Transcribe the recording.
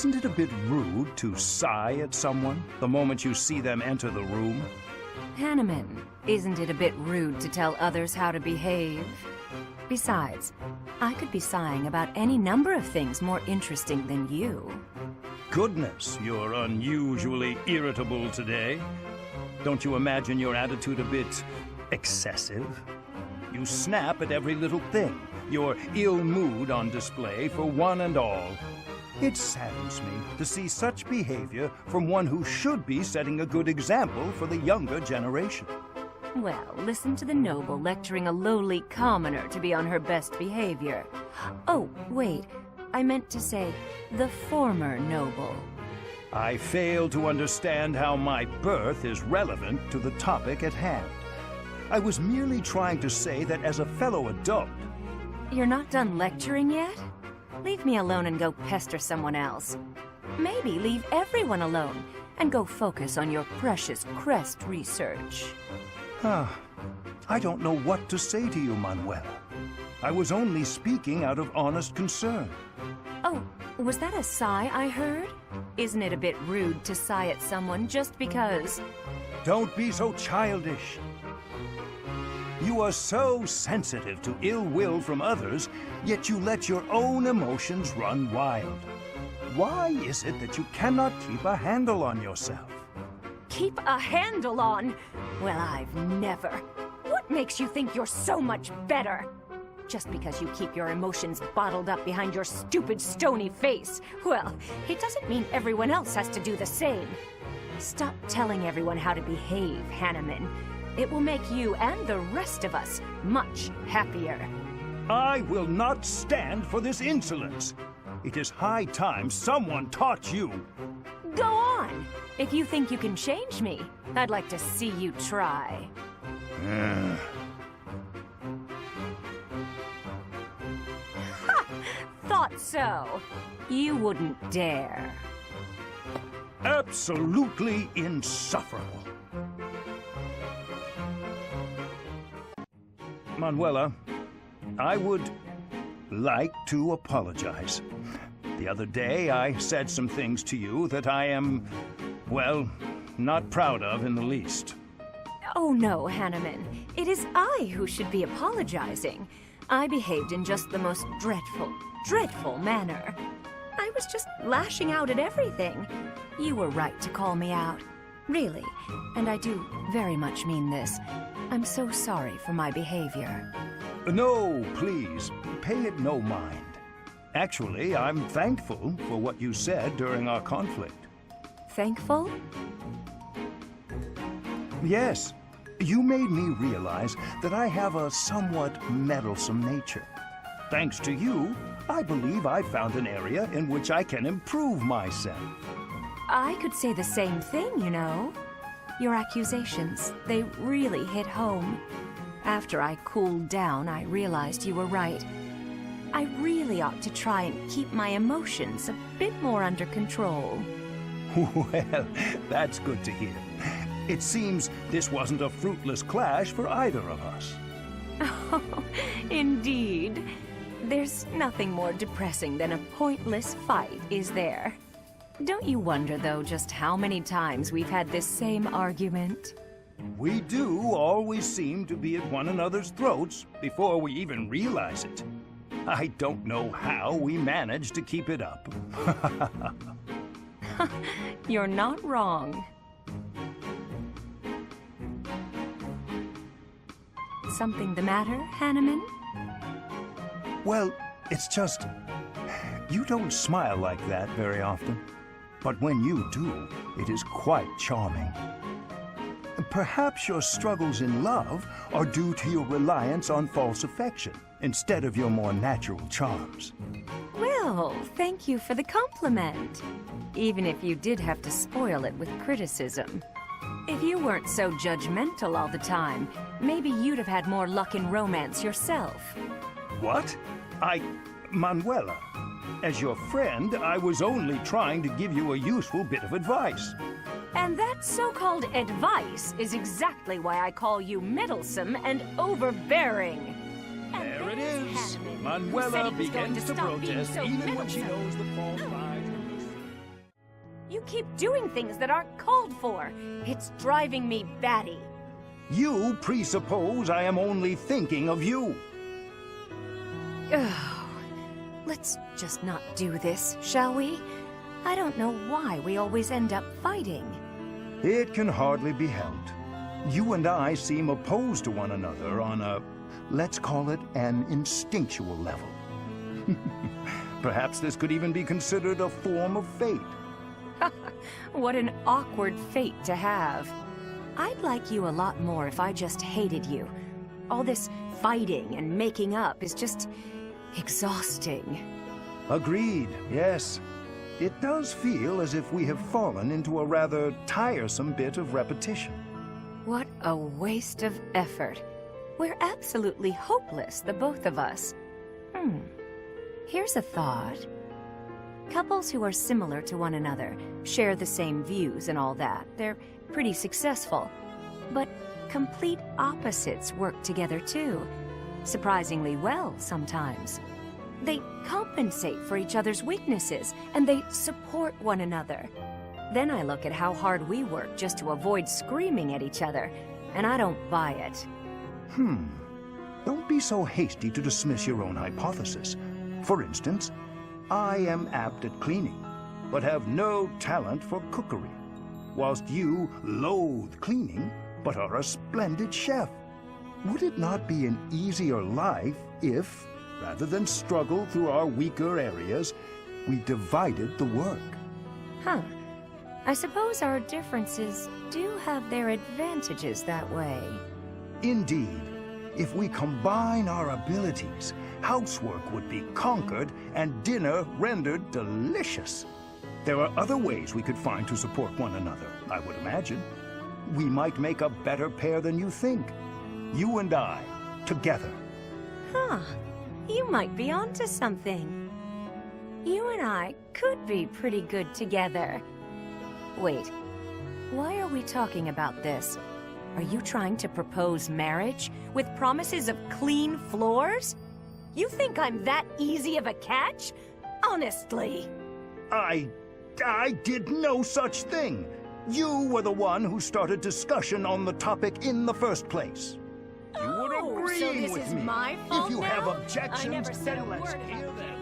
isn't it a bit rude to sigh at someone the moment you see them enter the room? Hanneman, isn't it a bit rude to tell others how to behave? Besides, I could be sighing about any number of things more interesting than you. Goodness, you're unusually irritable today. Don't you imagine your attitude a bit excessive? You snap at every little thing, your ill mood on display for one and all. It saddens me to see such behavior from one who should be setting a good example for the younger generation. Well, listen to the noble lecturing a lowly commoner to be on her best behavior. Oh, wait, I meant to say the former noble. I fail to understand how my birth is relevant to the topic at hand. I was merely trying to say that as a fellow adult... You're not done lecturing yet? Leave me alone and go pester someone else. Maybe leave everyone alone and go focus on your precious crest research. I don't know what to say to you, Manuela. I was only speaking out of honest concern. Oh, was that a sigh I heard? Isn't it a bit rude to sigh at someone just because... Don't be so childish. You are so sensitive to ill will from others, yet you let your own emotions run wild. Why is it that you cannot keep a handle on yourself? Keep a handle on? Well, I've never. What makes you think you're so much better? Just because you keep your emotions bottled up behind your stupid, stony face. Well, it doesn't mean everyone else has to do the same. Stop telling everyone how to behave, Hanneman. It will make you and the rest of us much happier. I will not stand for this insolence. It is high time someone taught you. Go on! If you think you can change me, I'd like to see you try. Ha! Thought so. You wouldn't dare. Absolutely insufferable. Manuela, I would like to apologize. The other day, I said some things to you that I am, well, not proud of in the least. Oh no, Hanneman. It is I who should be apologizing. I behaved in just the most dreadful, dreadful manner. I was just lashing out at everything. You were right to call me out. Really, and I do very much mean this. I'm so sorry for my behavior. No, please, pay it no mind. Actually, I'm thankful for what you said during our conflict. Thankful? Yes. You made me realize that I have a somewhat meddlesome nature. Thanks to you, I believe I've found an area in which I can improve myself. I could say the same thing, you know. Your accusations, they really hit home. After I cooled down, I realized you were right. I really ought to try and keep my emotions a bit more under control. Well, that's good to hear. It seems this wasn't a fruitless clash for either of us. Oh, indeed. There's nothing more depressing than a pointless fight, is there? Don't you wonder, though, just how many times we've had this same argument? We do always seem to be at one another's throats before we even realize it. I don't know how we manage to keep it up. You're not wrong. Something the matter, Hanneman? Well, it's just... you don't smile like that very often. But when you do, it is quite charming. Perhaps your struggles in love are due to your reliance on false affection instead of your more natural charms. Well, thank you for the compliment. Even if you did have to spoil it with criticism. If you weren't so judgmental all the time, maybe you'd have had more luck in romance yourself. What? Manuela, as your friend, I was only trying to give you a useful bit of advice. And that so-called advice is exactly why I call you meddlesome and overbearing. There it is. Manuela begins to protest even when she knows the fault lies with the You keep doing things that aren't called for. It's driving me batty. You presuppose I am only thinking of you. Oh, let's just not do this, shall we? I don't know why we always end up fighting. It can hardly be helped. You and I seem opposed to one another on a, let's call it an instinctual level. Perhaps this could even be considered a form of fate. What an awkward fate to have. I'd like you a lot more if I just hated you. All this fighting and making up is just exhausting. Agreed, yes. It does feel as if we have fallen into a rather tiresome bit of repetition. What a waste of effort. We're absolutely hopeless, the both of us. Here's a thought. Couples who are similar to one another, share the same views and all that, they're pretty successful. But complete opposites work together too. Surprisingly well sometimes. They compensate for each other's weaknesses, and they support one another. Then I look at how hard we work just to avoid screaming at each other, and I don't buy it. Don't be so hasty to dismiss your own hypothesis. For instance, I am apt at cleaning, but have no talent for cookery, whilst you loathe cleaning, but are a splendid chef. Would it not be an easier life if, rather than struggle through our weaker areas, we divided the work? I suppose our differences do have their advantages that way. Indeed. If we combine our abilities, housework would be conquered and dinner rendered delicious. There are other ways we could find to support one another, I would imagine. We might make a better pair than you think. You and I, together. You might be onto something. You and I could be pretty good together. Wait, why are we talking about this? Are you trying to propose marriage with promises of clean floors? You think I'm that easy of a catch? Honestly. I did no such thing. You were the one who started discussion on the topic in the first place. You were agreeing so this with is me. my fault If you now? have I objections, never said a then let's word hear about them.